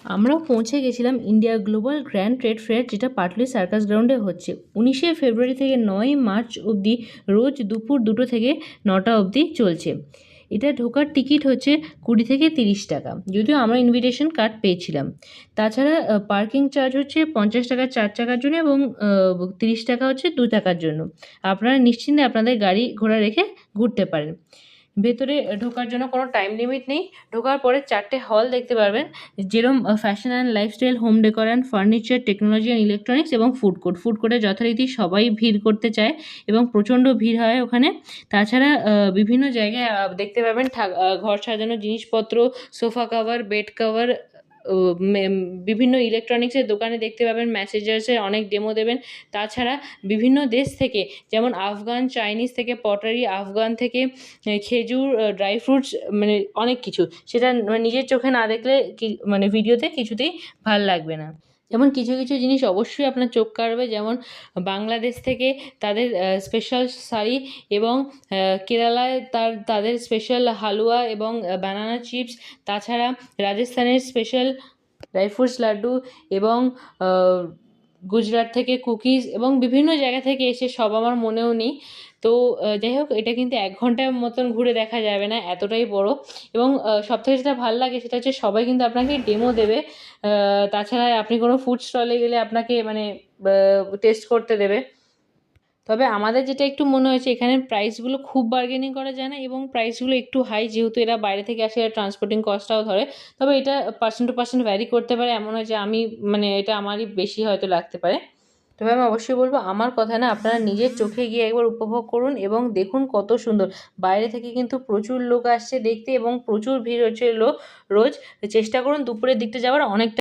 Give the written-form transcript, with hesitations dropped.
আমরাও পৌঁছে গেছিলাম India global grand trade fair, যেটা পাটুলি সার্কাস গ্রাউন্ডে হচ্ছে 19শে ফেব্রুয়ারি থেকে 9ই মার্চ অবধি, রোজ দুপুর 2টো থেকে 9টা অবধি চলছে। এটা ঢোকার টিকিট হচ্ছে 20 থেকে 30 টাকা, যদিও আমরা ইনভিটেশন কার্ড পেয়েছিলাম। তাছাড়া পার্কিং চার্জ হচ্ছে 50 টাকা 4 চাকার জন্য এবং 30 টাকা হচ্ছে 2 চাকার জন্য। আপনারা নিশ্চিন্তে আপনাদের গাড়ি ঘোড়া রেখে ঘুরতে পারেন। ভেতরে ঢোকার জন্য কোনো টাইম লিমিট নেই। ঢোকার পরে 4টে হল দেখতে পারবেন, যেরকম fashion and lifestyle, home decor and furniture, technology and electronics এবং ফুড কোর্ট। ফুড কোর্টে যথারীতি সবাই ভিড় করতে চায় এবং প্রচণ্ড ভিড় হয় ওখানে। তাছাড়া বিভিন্ন জায়গায় দেখতে পাবেন ঘর সাজানোর জিনিসপত্র, সোফা কভার, বেড কভার, বিভিন্ন ইলেকট্রনিক্সের দোকানে দেখতে পাবেন। ম্যাসেজার্সের অনেক ডেমো দেবেন। তাছাড়া বিভিন্ন দেশ থেকে, যেমন আফগান, চাইনিজ থেকে পটারি, আফগান থেকে খেজুর, ড্রাই ফ্রুটস, মানে অনেক কিছু, সেটা নিজের চোখে না দেখলে মানে ভিডিওতে কিছুতেই ভাল লাগবে না। যেমন কিছু কিছু জিনিস অবশ্যই আপনার চোখ কাড়বে, যেমন বাংলাদেশ থেকে তাদের স্পেশাল শাড়ি এবং কেরালায় তাদের স্পেশাল হালুয়া এবং বানানা চিপস। তাছাড়া রাজস্থানের স্পেশাল ড্রাই ফ্রুটস লাড্ডু এবং গুজরাট থেকে কুকিজ এবং বিভিন্ন জায়গা থেকে এসে, সব আমার মনেও নেই। তো যাই হোক, এটা কিন্তু 1 ঘন্টার মতন ঘুরে দেখা যাবে না, এতটাই বড়। এবং সবথেকে যেটা ভাল লাগে সেটা হচ্ছে সবাই কিন্তু আপনাকে ডেমো দেবে। তাছাড়া আপনি কোনো ফুড স্টলে গেলে আপনাকে মানে টেস্ট করতে দেবে। তবে আমাদের যেটা একটু মনে হয়েছে, এখানে প্রাইসগুলো খুব বার্গেনিং করা যায় না এবং প্রাইসগুলো একটু হাই, যেহেতু এরা বাইরে থেকে আসে, এরা ট্রান্সপোর্টিং কস্টটাও ধরে। তবে এটা পার্সন টু পার্সন ভ্যারি করতে পারে, এমন হয় যে আমি মানে এটা আমারই বেশি হয়তো লাগতে পারে। তবে আমি অবশ্যই বলবো, আমার কথা না, আপনারা নিজের চোখে গিয়ে একবার উপভোগ করুন এবং দেখুন কত সুন্দর। বাইরে থেকে কিন্তু প্রচুর লোক আসছে দেখতে এবং প্রচুর ভিড় হচ্ছে রোজ। চেষ্টা করুন দুপুরের দিকটা যাওয়ার, অনেকটা